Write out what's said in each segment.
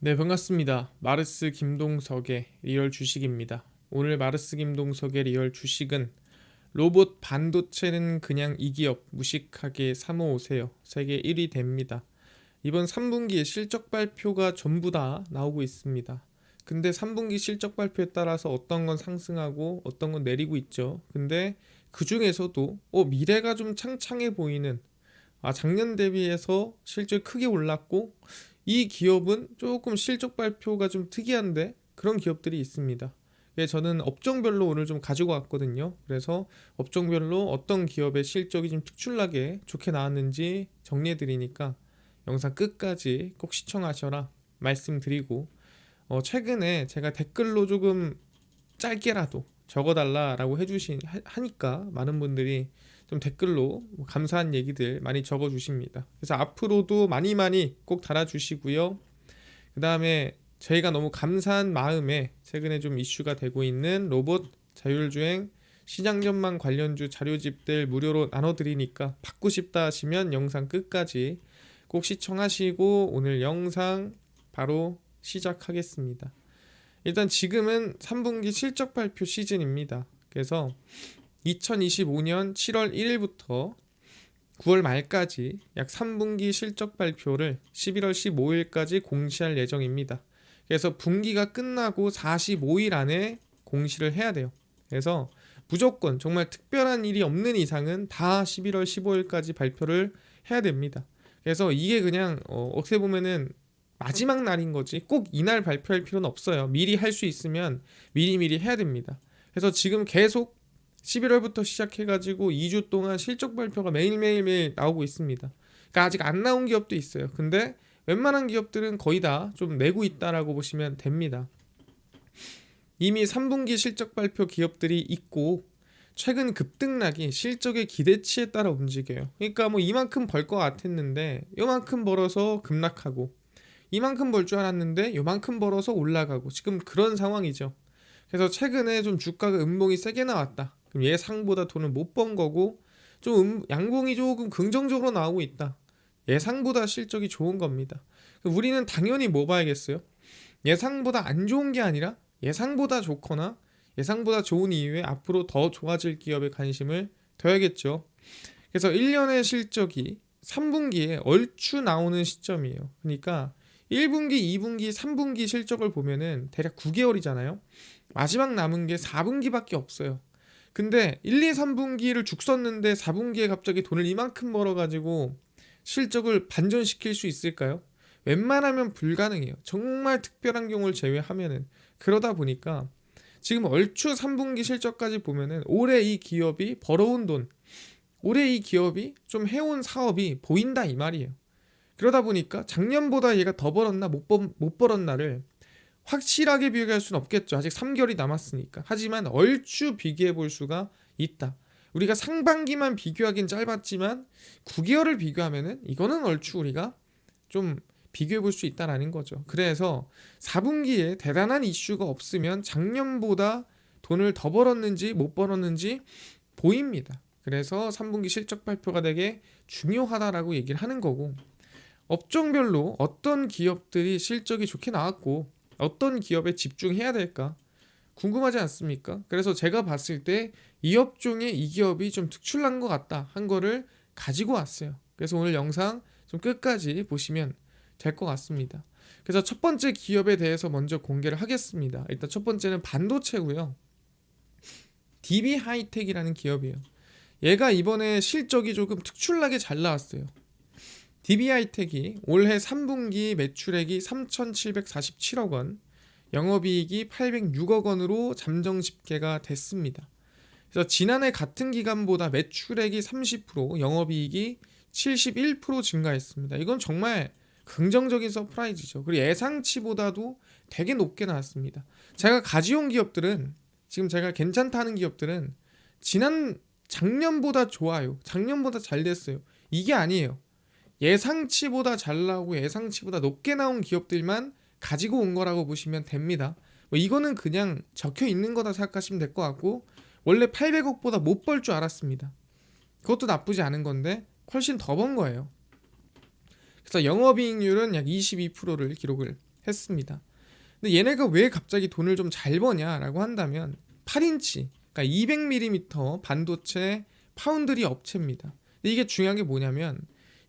네, 반갑습니다. 마르스 김동석의 리얼 주식입니다. 오늘 마르스 김동석의 리얼 주식은 로봇 반도체는 그냥 이 기업 무식하게 사모으세요. 세계 1위 됩니다. 이번 3분기에 실적 발표가 전부 다 나오고 있습니다. 근데 3분기 실적 발표에 따라서 어떤 건 상승하고 어떤 건 내리고 있죠. 근데 그 중에서도 미래가 좀 창창해 보이는, 작년 대비해서 실적이 크게 올랐고 이 기업은 조금 실적 발표가 좀 특이한데 그런 기업들이 있습니다. 저는 업종별로 오늘 좀 가지고 왔거든요. 그래서 업종별로 어떤 기업의 실적이 좀 특출나게 좋게 나왔는지 정리해 드리니까 영상 끝까지 꼭 시청하셔라 말씀드리고, 최근에 제가 댓글로 조금 짧게라도 적어달라라고 하니까 많은 분들이 좀 댓글로 감사한 얘기들 많이 적어주십니다. 그래서 앞으로도 많이 많이 꼭 달아주시고요. 그 다음에 저희가 너무 감사한 마음에 최근에 좀 이슈가 되고 있는 로봇, 자율주행, 시장 전망 관련주 자료집들 무료로 나눠드리니까 받고 싶다 하시면 영상 끝까지 꼭 시청하시고 오늘 영상 바로 시작하겠습니다. 일단 지금은 3분기 실적 발표 시즌입니다. 그래서 2025년 7월 1일부터 9월 말까지 약 3분기 실적 발표를 11월 15일까지 공시할 예정입니다. 그래서 분기가 끝나고 45일 안에 공시를 해야 돼요. 그래서 무조건 정말 특별한 일이 없는 이상은 다 11월 15일까지 발표를 해야 됩니다. 그래서 이게 그냥 어떻게 보면은 마지막 날인 거지 꼭 이날 발표할 필요는 없어요. 미리 할 수 있으면 미리미리 해야 됩니다. 그래서 지금 계속 11월부터 시작해가지고 2주 동안 실적 발표가 매일매일 나오고 있습니다. 그러니까 아직 안 나온 기업도 있어요. 근데 웬만한 기업들은 거의 다 좀 내고 있다라고 보시면 됩니다. 이미 3분기 실적 발표 기업들이 있고 최근 급등락이 실적의 기대치에 따라 움직여요. 그러니까 뭐 이만큼 벌 것 같았는데 요만큼 벌어서 급락하고, 이만큼 벌 줄 알았는데 요만큼 벌어서 올라가고, 지금 그런 상황이죠. 그래서 최근에 좀 주가가 음봉이 세게 나왔다. 그럼 예상보다 돈을 못 번 거고 좀 양봉이 조금 긍정적으로 나오고 있다. 예상보다 실적이 좋은 겁니다. 그럼 우리는 당연히 뭐 봐야겠어요? 예상보다 안 좋은 게 아니라 예상보다 좋거나 예상보다 좋은 이후에 앞으로 더 좋아질 기업에 관심을 둬야겠죠. 그래서 1년의 실적이 3분기에 얼추 나오는 시점이에요. 그러니까 1분기, 2분기, 3분기 실적을 보면은 대략 9개월이잖아요. 마지막 남은 게 4분기밖에 없어요. 근데 1, 2, 3분기를 죽 썼는데 4분기에 갑자기 돈을 이만큼 벌어가지고 실적을 반전시킬 수 있을까요? 웬만하면 불가능해요. 정말 특별한 경우를 제외하면은. 그러다 보니까 지금 얼추 3분기 실적까지 보면은 올해 이 기업이 벌어온 돈, 올해 이 기업이 좀 해온 사업이 보인다 이 말이에요. 그러다 보니까 작년보다 얘가 더 벌었나 못 벌었나를 확실하게 비교할 수는 없겠죠. 아직 3개월이 남았으니까. 하지만 얼추 비교해 볼 수가 있다. 우리가 상반기만 비교하긴 짧았지만 9개월을 비교하면은 이거는 얼추 우리가 좀 비교해 볼 수 있다라는 거죠. 그래서 4분기에 대단한 이슈가 없으면 작년보다 돈을 더 벌었는지 못 벌었는지 보입니다. 그래서 3분기 실적 발표가 되게 중요하다라고 얘기를 하는 거고, 업종별로 어떤 기업들이 실적이 좋게 나왔고 어떤 기업에 집중해야 될까 궁금하지 않습니까? 그래서 제가 봤을 때 이 업종에 이 기업이 좀 특출난 것 같다 한 거를 가지고 왔어요. 그래서 오늘 영상 좀 끝까지 보시면 될 것 같습니다. 그래서 첫 번째 기업에 대해서 먼저 공개를 하겠습니다. 일단 첫 번째는 반도체고요. DB 하이텍이라는 기업이에요. 얘가 이번에 실적이 조금 특출나게 잘 나왔어요. DB하이텍이 올해 3분기 매출액이 3,747억 원, 영업이익이 806억 원으로 잠정 집계가 됐습니다. 그래서 지난해 같은 기간보다 매출액이 30%, 영업이익이 71% 증가했습니다. 이건 정말 긍정적인 서프라이즈죠. 그리고 예상치보다도 되게 높게 나왔습니다. 제가 가져온 기업들은, 지금 제가 괜찮다 하는 기업들은 작년보다 좋아요. 작년보다 잘 됐어요. 이게 아니에요. 예상치보다 잘 나오고 예상치보다 높게 나온 기업들만 가지고 온 거라고 보시면 됩니다. 뭐 이거는 그냥 적혀 있는 거다 생각하시면 될 것 같고, 원래 800억보다 못 벌 줄 알았습니다. 그것도 나쁘지 않은 건데 훨씬 더 번 거예요. 그래서 영업이익률은 약 22%를 기록을 했습니다. 근데 얘네가 왜 갑자기 돈을 좀 잘 버냐라고 한다면 8인치, 그러니까 200mm 반도체 파운드리 업체입니다. 근데 이게 중요한 게 뭐냐면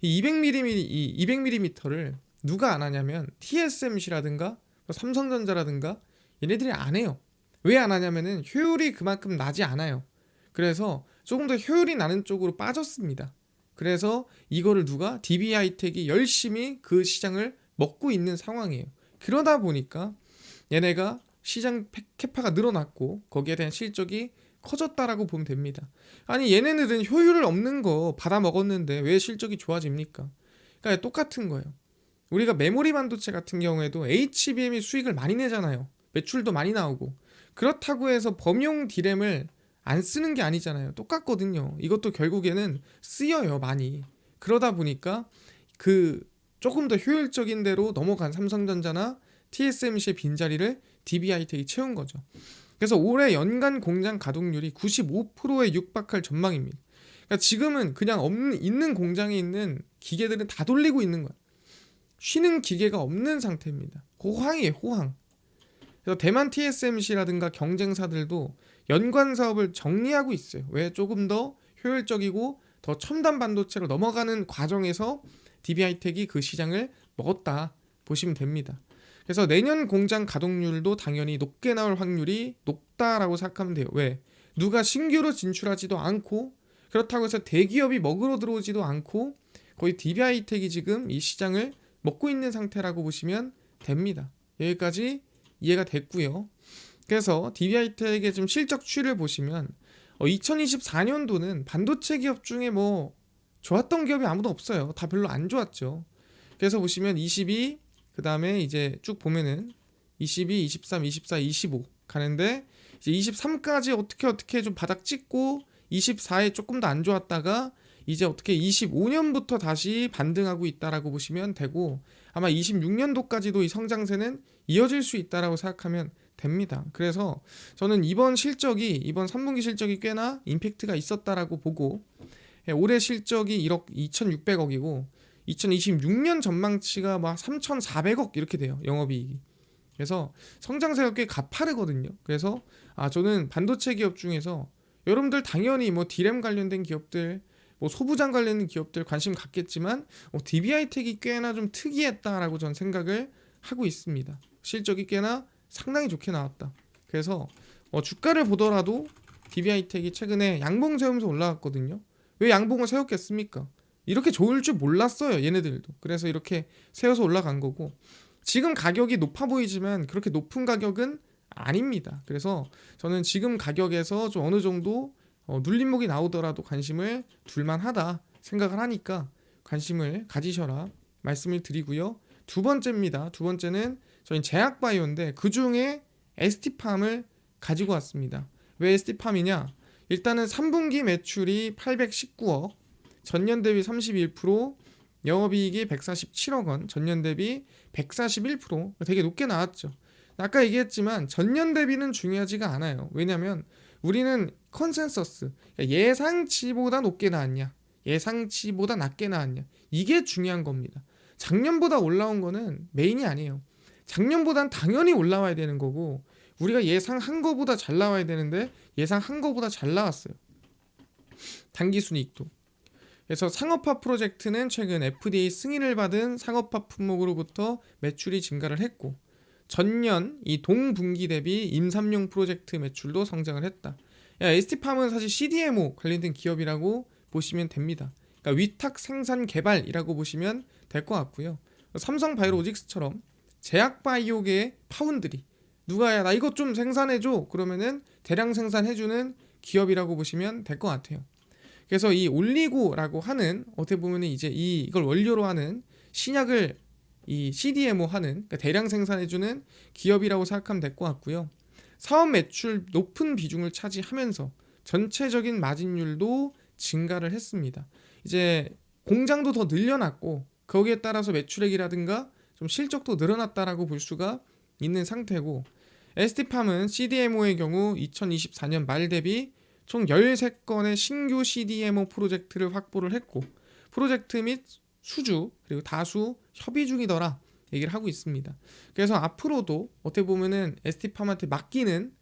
이 200mm를 누가 안 하냐면 TSMC라든가 삼성전자라든가 얘네들이 안 해요. 왜 안 하냐면은 효율이 그만큼 나지 않아요. 그래서 조금 더 효율이 나는 쪽으로 빠졌습니다. 그래서 이거를 누가 DB하이텍이 열심히 그 시장을 먹고 있는 상황이에요. 그러다 보니까 얘네가 시장 캐파가 늘어났고 거기에 대한 실적이 커졌다라고 보면 됩니다. 아니 얘네들은 효율을 없는 거 받아 먹었는데 왜 실적이 좋아집니까? 그러니까 똑같은 거예요. 우리가 메모리 반도체 같은 경우에도 HBM이 수익을 많이 내잖아요. 매출도 많이 나오고. 그렇다고 해서 범용 D램을 안 쓰는 게 아니잖아요. 똑같거든요. 이것도 결국에는 쓰여요, 많이. 그러다 보니까 그 조금 더 효율적인 대로 넘어간 삼성전자나 TSMC의 빈자리를 DB하이텍이 채운 거죠. 그래서 올해 연간 공장 가동률이 95%에 육박할 전망입니다. 그러니까 지금은 그냥 있는 공장에 있는 기계들은 다 돌리고 있는 거예요. 쉬는 기계가 없는 상태입니다. 호황이에요, 호황. 그래서 대만 TSMC라든가 경쟁사들도 연관 사업을 정리하고 있어요. 왜? 조금 더 효율적이고 더 첨단 반도체로 넘어가는 과정에서 DB하이텍이 그 시장을 먹었다 보시면 됩니다. 그래서 내년 공장 가동률도 당연히 높게 나올 확률이 높다라고 생각하면 돼요. 왜? 누가 신규로 진출하지도 않고 그렇다고 해서 대기업이 먹으러 들어오지도 않고 거의 DB하이텍이 지금 이 시장을 먹고 있는 상태라고 보시면 됩니다. 여기까지 이해가 됐고요. 그래서 DB하이텍의 좀 실적 추이를 보시면 2024년도는 반도체 기업 중에 뭐 좋았던 기업이 아무도 없어요. 다 별로 안 좋았죠. 그래서 보시면 22, 그 다음에 이제 쭉 보면은 22, 23, 24, 25 가는데 이제 23까지 어떻게 좀 바닥 찍고 24에 조금 더 안 좋았다가 이제 어떻게 25년부터 다시 반등하고 있다라고 보시면 되고 아마 26년도까지도 이 성장세는 이어질 수 있다라고 생각하면 됩니다. 그래서 저는 이번 3분기 실적이 꽤나 임팩트가 있었다라고 보고 올해 실적이 1억 2,600억이고 2026년 전망치가 막 3,400억 이렇게 돼요. 영업이익이. 그래서 성장세가 꽤 가파르거든요. 그래서 저는 반도체 기업 중에서 여러분들 당연히 뭐 D램 관련된 기업들 뭐 소부장 관련된 기업들 관심 갖겠지만 DB하이텍이 꽤나 좀 특이했다라고 저는 생각을 하고 있습니다. 실적이 꽤나 상당히 좋게 나왔다. 그래서 주가를 보더라도 DB하이텍이 최근에 양봉 세우면서 올라갔거든요. 왜 양봉을 세웠겠습니까? 이렇게 좋을 줄 몰랐어요, 얘네들도. 그래서 이렇게 세워서 올라간 거고 지금 가격이 높아 보이지만 그렇게 높은 가격은 아닙니다. 그래서 저는 지금 가격에서 좀 어느 정도 눌림목이 나오더라도 관심을 둘만하다 생각을 하니까 관심을 가지셔라 말씀을 드리고요. 두 번째입니다. 두 번째는 저희 제약바이오인데 그 중에 ST팜을 가지고 왔습니다. 왜 ST팜이냐? 일단은 3분기 매출이 819억, 전년 대비 31%, 영업이익이 147억 원, 전년 대비 141%, 되게 높게 나왔죠. 아까 얘기했지만 전년 대비는 중요하지가 않아요. 왜냐면 우리는 컨센서스, 예상치보다 높게 나왔냐, 예상치보다 낮게 나왔냐, 이게 중요한 겁니다. 작년보다 올라온 거는 메인이 아니에요. 작년보단 당연히 올라와야 되는 거고 우리가 예상한 거보다 잘 나와야 되는데 예상한 거보다 잘 나왔어요. 당기순이익도. 그래서 상업화 프로젝트는 최근 FDA 승인을 받은 상업화 품목으로부터 매출이 증가를 했고 전년 이 동분기 대비 임산용 프로젝트 매출도 성장을 했다. ST팜은 사실 CDMO 관련된 기업이라고 보시면 됩니다. 그러니까 위탁 생산 개발이라고 보시면 될 것 같고요. 삼성바이오로직스처럼 제약바이오계의 파운드리, 누가 나 이것 좀 생산해줘 그러면은 대량 생산해주는 기업이라고 보시면 될 것 같아요. 그래서 이 올리고라고 하는 어떻게 보면 이제 이걸 원료로 하는 신약을 이 CDMO 하는 그러니까 대량 생산해주는 기업이라고 생각하면 될 것 같고요. 사업 매출 높은 비중을 차지하면서 전체적인 마진율도 증가를 했습니다. 이제 공장도 더 늘려놨고 거기에 따라서 매출액이라든가 좀 실적도 늘어났다라고 볼 수가 있는 상태고 ST팜은 CDMO의 경우 2024년 말 대비 총 13건의 신규 CDMO 프로젝트를 확보를 했고 프로젝트 및 수주 그리고 다수 협의 중이더라 얘기를 하고 있습니다. 그래서 앞으로도 어떻게 보면은 ST팜한테 맡기는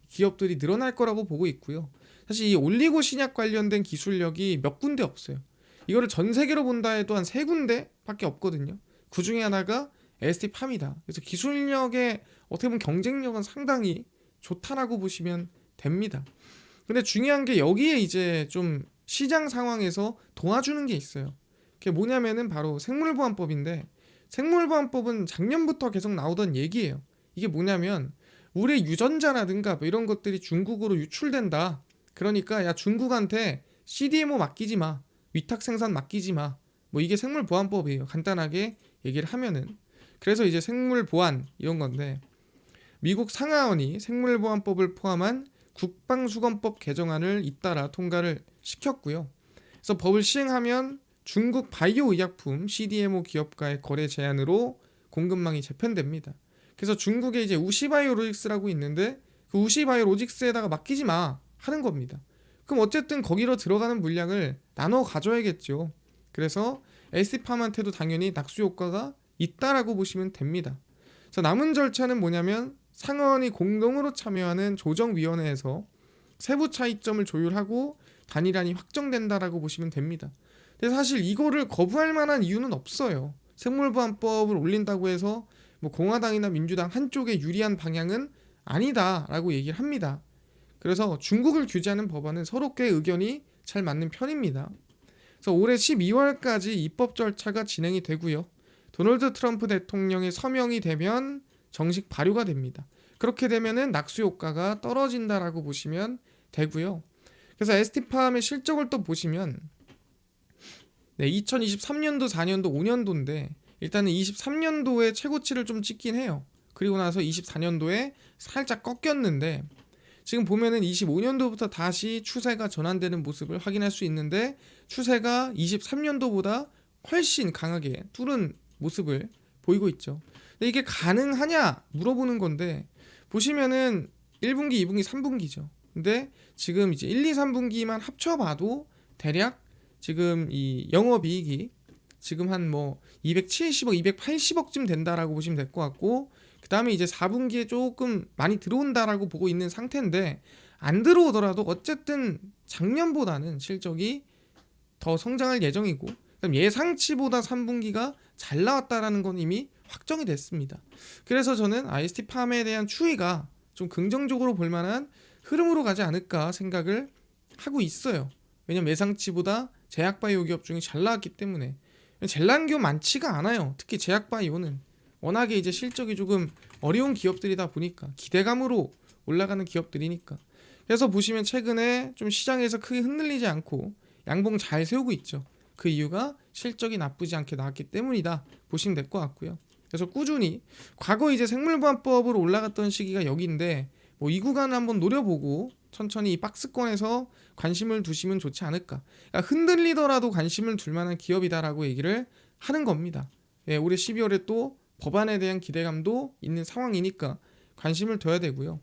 기업들이 늘어날 거라고 보고 있고요. 사실 이 올리고 신약 관련된 기술력이 몇 군데 없어요. 이거를 전 세계로 본다 해도 한 3군데밖에 없거든요. 그 중에 하나가 ST팜이다. 그래서 기술력의 어떻게 보면 경쟁력은 상당히 좋다라고 보시면 됩니다. 근데 중요한 게 여기에 이제 좀 시장 상황에서 도와주는 게 있어요. 그게 뭐냐면은 바로 생물보안법인데, 생물보안법은 작년부터 계속 나오던 얘기예요. 이게 뭐냐면 우리의 유전자라든가 뭐 이런 것들이 중국으로 유출된다. 그러니까 야, 중국한테 CDMO 맡기지 마, 위탁 생산 맡기지 마. 뭐 이게 생물보안법이에요. 간단하게 얘기를 하면은. 그래서 이제 생물보안 이런 건데, 미국 상하원이 생물보안법을 포함한 국방수검법 개정안을 잇따라 통과를 시켰고요. 그래서 법을 시행하면 중국 바이오 의약품 CDMO 기업과의 거래 제한으로 공급망이 재편됩니다. 그래서 중국에 이제 우시바이오로직스라고 있는데 그 우시바이오로직스에다가 맡기지 마 하는 겁니다. 그럼 어쨌든 거기로 들어가는 물량을 나눠 가져야겠죠. 그래서 ST팜한테도 당연히 낙수 효과가 있다라고 보시면 됩니다. 그래서 남은 절차는 뭐냐면 상원이 공동으로 참여하는 조정위원회에서 세부 차이점을 조율하고 단일안이 확정된다라고 보시면 됩니다. 근데 사실 이거를 거부할 만한 이유는 없어요. 생물보안법을 올린다고 해서 뭐 공화당이나 민주당 한쪽에 유리한 방향은 아니다라고 얘기를 합니다. 그래서 중국을 규제하는 법안은 서로께 의견이 잘 맞는 편입니다. 그래서 올해 12월까지 입법 절차가 진행이 되고요. 도널드 트럼프 대통령의 서명이 되면 정식 발효가 됩니다. 그렇게 되면은 낙수 효과가 떨어진다라고 보시면 되고요. 그래서 ST팜의 실적을 또 보시면 2023년도, 4년도, 5년도인데 일단은 23년도에 최고치를 좀 찍긴 해요. 그리고 나서 24년도에 살짝 꺾였는데 지금 보면은 25년도부터 다시 추세가 전환되는 모습을 확인할 수 있는데 추세가 23년도보다 훨씬 강하게 뚫은 모습을 보이고 있죠. 근데 이게 가능하냐 물어보는 건데 보시면은 1분기, 2분기, 3분기죠. 근데 지금 이제 1, 2, 3분기만 합쳐봐도 대략 지금 이 영업이익이 지금 한 뭐 270억, 280억쯤 된다라고 보시면 될 것 같고 그 다음에 이제 4분기에 조금 많이 들어온다라고 보고 있는 상태인데 안 들어오더라도 어쨌든 작년보다는 실적이 더 성장할 예정이고 그럼 예상치보다 3분기가 잘 나왔다라는 건 이미 확정이 됐습니다. 그래서 저는 ST팜에 대한 추이가 좀 긍정적으로 볼 만한 흐름으로 가지 않을까 생각을 하고 있어요. 왜냐면 예상치보다 제약바이오 기업 중에 잘 나왔기 때문에. 젤란기업 많지가 않아요. 특히 제약바이오는 워낙에 이제 실적이 조금 어려운 기업들이다 보니까 기대감으로 올라가는 기업들이니까. 그래서 보시면 최근에 좀 시장에서 크게 흔들리지 않고 양봉 잘 세우고 있죠. 그 이유가 실적이 나쁘지 않게 나왔기 때문이다 보시면 될 것 같고요. 그래서 꾸준히 과거 이제 생물보안법으로 올라갔던 시기가 여기인데 뭐 이 구간을 한번 노려보고 천천히 이 박스권에서 관심을 두시면 좋지 않을까. 그러니까 흔들리더라도 관심을 둘 만한 기업이다라고 얘기를 하는 겁니다. 예, 올해 12월에 또 법안에 대한 기대감도 있는 상황이니까 관심을 둬야 되고요.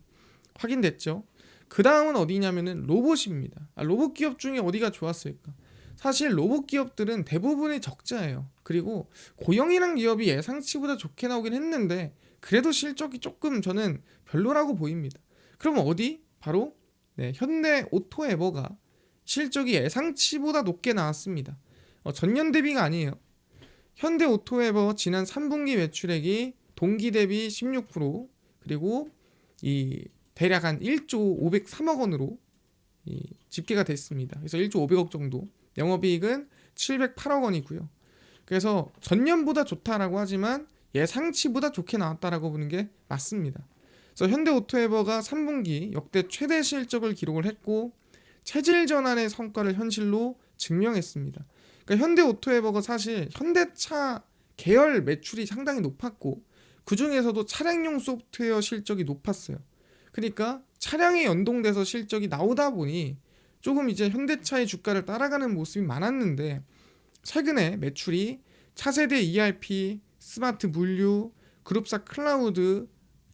확인됐죠? 그 다음은 어디냐면은 로봇입니다. 로봇 기업 중에 어디가 좋았을까? 사실 로봇 기업들은 대부분의 적자예요. 그리고 고영이란 기업이 예상치보다 좋게 나오긴 했는데 그래도 실적이 조금 저는 별로라고 보입니다. 그러면 어디? 바로 현대 오토에버가 실적이 예상치보다 높게 나왔습니다. 전년 대비가 아니에요. 현대 오토에버 지난 3분기 매출액이 동기 대비 16% 그리고 이 대략 한 1조 503억 원으로 집계가 됐습니다. 그래서 1조 500억 정도. 영업이익은 708억 원이고요. 그래서 전년보다 좋다라고 하지만 예상치보다 좋게 나왔다라고 보는 게 맞습니다. 그래서 현대오토에버가 3분기 역대 최대 실적을 기록을 했고 체질 전환의 성과를 현실로 증명했습니다. 그러니까 현대오토에버가 사실 현대차 계열 매출이 상당히 높았고 그 중에서도 차량용 소프트웨어 실적이 높았어요. 그러니까 차량에 연동돼서 실적이 나오다 보니 조금 이제 현대차의 주가를 따라가는 모습이 많았는데 최근에 매출이 차세대 ERP, 스마트 물류, 그룹사 클라우드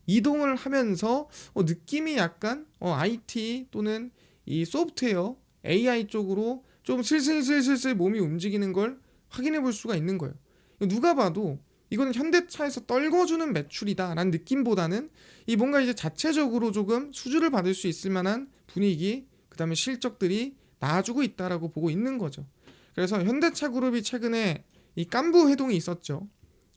이동을 하면서 느낌이 약간 IT 또는 이 소프트웨어 AI 쪽으로 좀 슬슬 몸이 움직이는 걸 확인해 볼 수가 있는 거예요. 누가 봐도 이거는 현대차에서 떨궈주는 매출이다라는 느낌보다는 이 뭔가 이제 자체적으로 조금 수주를 받을 수 있을 만한 분위기, 그 다음에 실적들이 나아지고 있다라고 보고 있는 거죠. 그래서 현대차 그룹이 최근에 이 깐부 회동이 있었죠.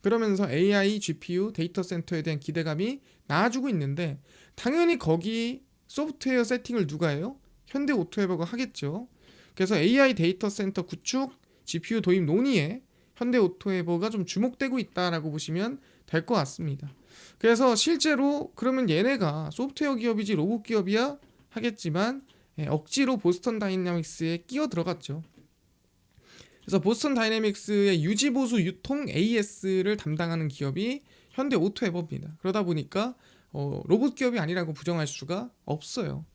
그러면서 AI, GPU, 데이터 센터에 대한 기대감이 나아지고 있는데 당연히 거기 소프트웨어 세팅을 누가 해요? 현대오토에버가 하겠죠. 그래서 AI 데이터 센터 구축, GPU 도입 논의에 현대오토에버가 좀 주목되고 있다라고 보시면 될 것 같습니다. 그래서 실제로 그러면 얘네가 소프트웨어 기업이지 로봇 기업이야 하겠지만 억지로 보스턴 다이내믹스에 끼어 들어갔죠. 그래서 보스턴 다이내믹스의 유지 보수 유통 AS를 담당하는 기업이 현대오토에버입니다. 그러다 보니까 로봇 기업이 아니라고 부정할 수가 없어요.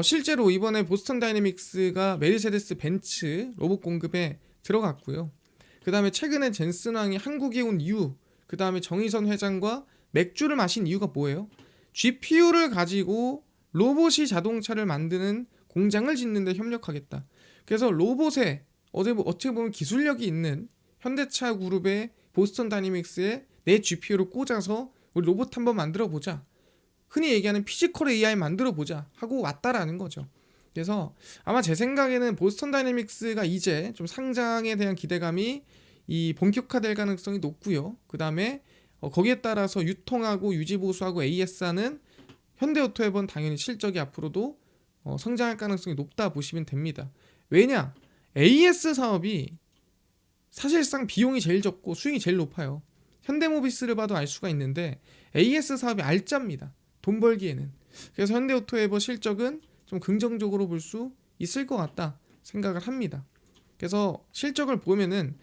실제로 이번에 보스턴 다이내믹스가 메르세데스 벤츠 로봇 공급에 들어갔고요. 그 다음에 최근에 젠슨 왕이 한국에 온 이유, 그 다음에 정의선 회장과 맥주를 마신 이유가 뭐예요? GPU를 가지고 로봇이 자동차를 만드는 공장을 짓는 데 협력하겠다. 그래서 로봇에 어떻게 보면 기술력이 있는 현대차 그룹의 보스턴 다이내믹스에 내 GPU를 꽂아서 우리 로봇 한번 만들어 보자. 흔히 얘기하는 피지컬 AI 만들어 보자 하고 왔다라는 거죠. 그래서 아마 제 생각에는 보스턴 다이내믹스가 이제 좀 상장에 대한 기대감이 이 본격화될 가능성이 높고요. 그 다음에 거기에 따라서 유통하고 유지보수하고 AS하는 현대오토에버는 당연히 실적이 앞으로도 성장할 가능성이 높다 보시면 됩니다. 왜냐? AS 사업이 사실상 비용이 제일 적고 수익이 제일 높아요. 현대모비스를 봐도 알 수가 있는데 AS 사업이 알짜입니다. 돈 벌기에는. 그래서 현대오토에버 실적은 좀 긍정적으로 볼 수 있을 것 같다 생각을 합니다. 그래서 실적을 보면은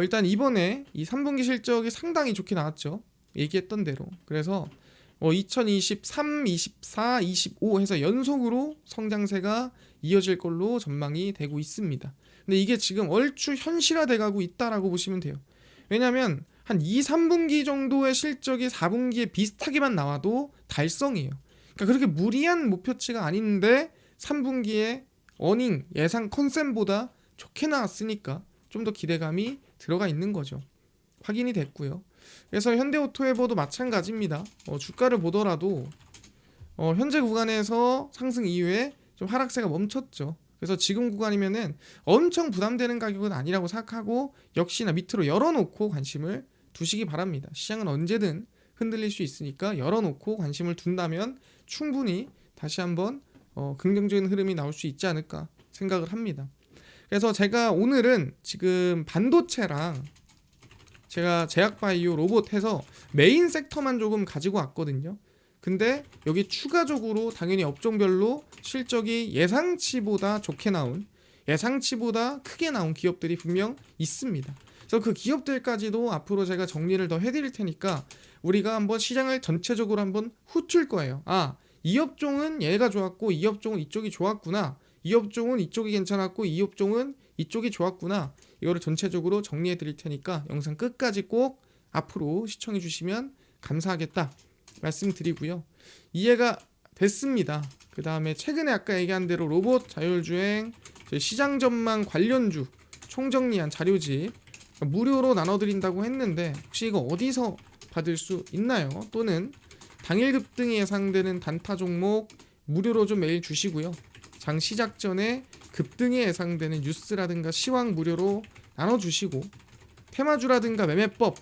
일단 이번에 이 3분기 실적이 상당히 좋게 나왔죠. 얘기했던 대로. 그래서 2023, 24, 25 해서 연속으로 성장세가 이어질 걸로 전망이 되고 있습니다. 근데 이게 지금 얼추 현실화돼 가고 있다라고 보시면 돼요. 왜냐면 한 2, 3분기 정도의 실적이 4분기에 비슷하게만 나와도 달성이에요. 그러니까 그렇게 무리한 목표치가 아닌데 3분기에 어닝 예상 컨센보다 좋게 나왔으니까 좀 더 기대감이 들어가 있는 거죠. 확인이 됐고요. 그래서 현대오토에버도 마찬가지입니다. 주가를 보더라도 현재 구간에서 상승 이후에 좀 하락세가 멈췄죠. 그래서 지금 구간이면은 엄청 부담되는 가격은 아니라고 생각하고 역시나 밑으로 열어놓고 관심을 두시기 바랍니다. 시장은 언제든 흔들릴 수 있으니까 열어놓고 관심을 둔다면 충분히 다시 한번 긍정적인 흐름이 나올 수 있지 않을까 생각을 합니다. 그래서 제가 오늘은 지금 반도체랑 제가 제약바이오 로봇 해서 메인 섹터만 조금 가지고 왔거든요. 근데 여기 추가적으로 당연히 업종별로 실적이 예상치보다 좋게 나온, 예상치보다 크게 나온 기업들이 분명 있습니다. 그래서 그 기업들까지도 앞으로 제가 정리를 더 해드릴 테니까 우리가 한번 시장을 전체적으로 한번 훑을 거예요. 이 업종은 얘가 좋았고 이 업종은 이쪽이 좋았구나. 이 업종은 이쪽이 괜찮았고 이 업종은 이쪽이 좋았구나. 이거를 전체적으로 정리해 드릴 테니까 영상 끝까지 꼭 앞으로 시청해 주시면 감사하겠다 말씀드리고요. 이해가 됐습니다. 그 다음에 최근에 아까 얘기한 대로 로봇 자율주행 시장 전망 관련주 총정리한 자료집 무료로 나눠드린다고 했는데 혹시 이거 어디서 받을 수 있나요? 또는 당일 급등이 예상되는 단타 종목 무료로 좀 메일 주시고요. 장 시작 전에 급등이 예상되는 뉴스라든가 시황 무료로 나눠주시고 테마주라든가 매매법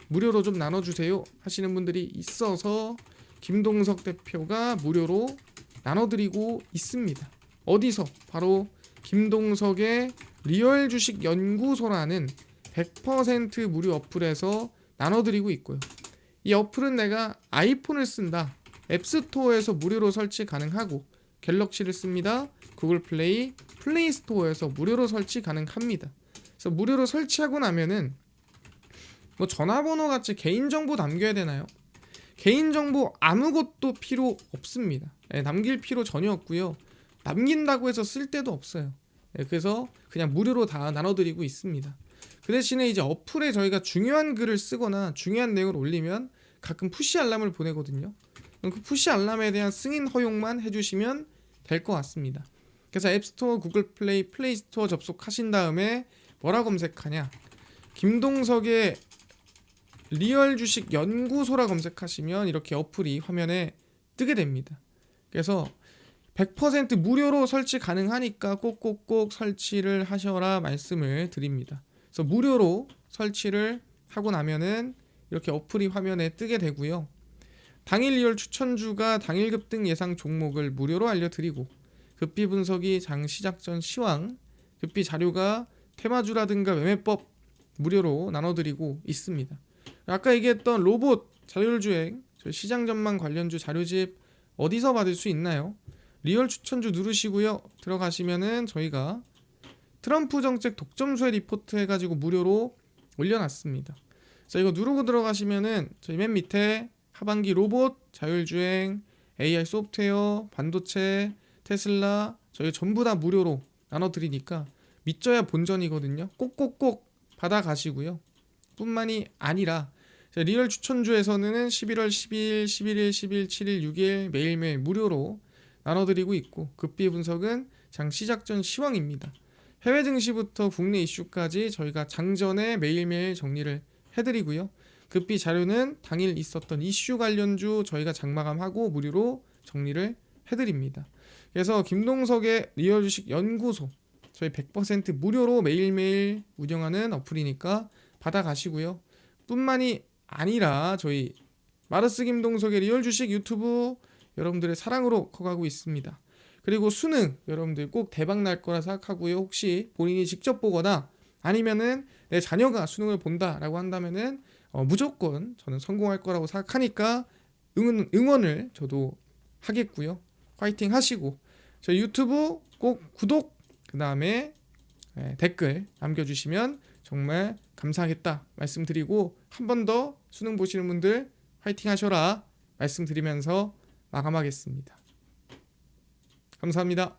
무료로 좀 나눠주세요 하시는 분들이 있어서 김동석 대표가 무료로 나눠드리고 있습니다. 어디서? 바로 김동석의 리얼 주식 연구소라는 100% 무료 어플에서 나눠드리고 있고요. 이 어플은 내가 아이폰을 쓴다. 앱스토어에서 무료로 설치 가능하고 갤럭시를 씁니다. 구글 플레이, 플레이 스토어에서 무료로 설치 가능합니다. 그래서 무료로 설치하고 나면은 뭐 전화번호 같이 개인정보 남겨야 되나요? 개인정보 아무것도 필요 없습니다. 남길 필요 전혀 없고요. 남긴다고 해서 쓸 데도 없어요. 그래서 그냥 무료로 다 나눠드리고 있습니다. 그 대신에 이제 어플에 저희가 중요한 글을 쓰거나 중요한 내용을 올리면 가끔 푸시 알람을 보내거든요. 그 푸시 알람에 대한 승인 허용만 해주시면 될 것 같습니다. 그래서 앱스토어, 구글 플레이, 플레이 스토어 접속하신 다음에 뭐라 검색하냐? 김동석의 리얼 주식 연구소라 검색하시면 이렇게 어플이 화면에 뜨게 됩니다. 그래서 100% 무료로 설치 가능하니까 꼭꼭꼭 설치를 하셔라 말씀을 드립니다. 그래서 무료로 설치를 하고 나면은 이렇게 어플이 화면에 뜨게 되고요. 당일 리얼 추천주가 당일 급등 예상 종목을 무료로 알려드리고, 급비 분석이 장 시작 전 시황, 급비 자료가 테마주라든가 매매법 무료로 나눠드리고 있습니다. 아까 얘기했던 로봇 자율주행 시장 전망 관련주 자료집 어디서 받을 수 있나요? 리얼 추천주 누르시고요. 들어가시면은 저희가 트럼프 정책 독점수혜 리포트 해가지고 무료로 올려놨습니다. 자, 이거 누르고 들어가시면은 저희 맨 밑에 하반기 로봇, 자율주행, AI 소프트웨어, 반도체, 테슬라 저희 전부 다 무료로 나눠드리니까 믿져야 본전이거든요. 꼭꼭꼭 받아가시고요. 뿐만이 아니라 리얼 추천주에서는 11월 10일, 11일, 10일, 7일, 6일 매일매일 무료로 나눠드리고 있고, 급비 분석은 장 시작 전 시황입니다. 해외 증시부터 국내 이슈까지 저희가 장전에 매일매일 정리를 해드리고요. 급비 자료는 당일 있었던 이슈 관련주 저희가 장마감하고 무료로 정리를 해드립니다. 그래서 김동석의 리얼 주식 연구소 저희 100% 무료로 매일매일 운영하는 어플이니까 받아가시고요. 뿐만이 아니라 저희 마르스 김동석의 리얼 주식 유튜브 여러분들의 사랑으로 커가고 있습니다. 그리고 수능 여러분들 꼭 대박 날 거라 생각하고요. 혹시 본인이 직접 보거나 아니면은 내 자녀가 수능을 본다라고 한다면은 무조건 저는 성공할 거라고 생각하니까 응원을 저도 하겠고요. 화이팅 하시고 저희 유튜브 꼭 구독 그 다음에 댓글 남겨주시면 정말 감사하겠다 말씀드리고, 한 번 더 수능 보시는 분들 화이팅 하셔라 말씀드리면서 마감하겠습니다. 감사합니다.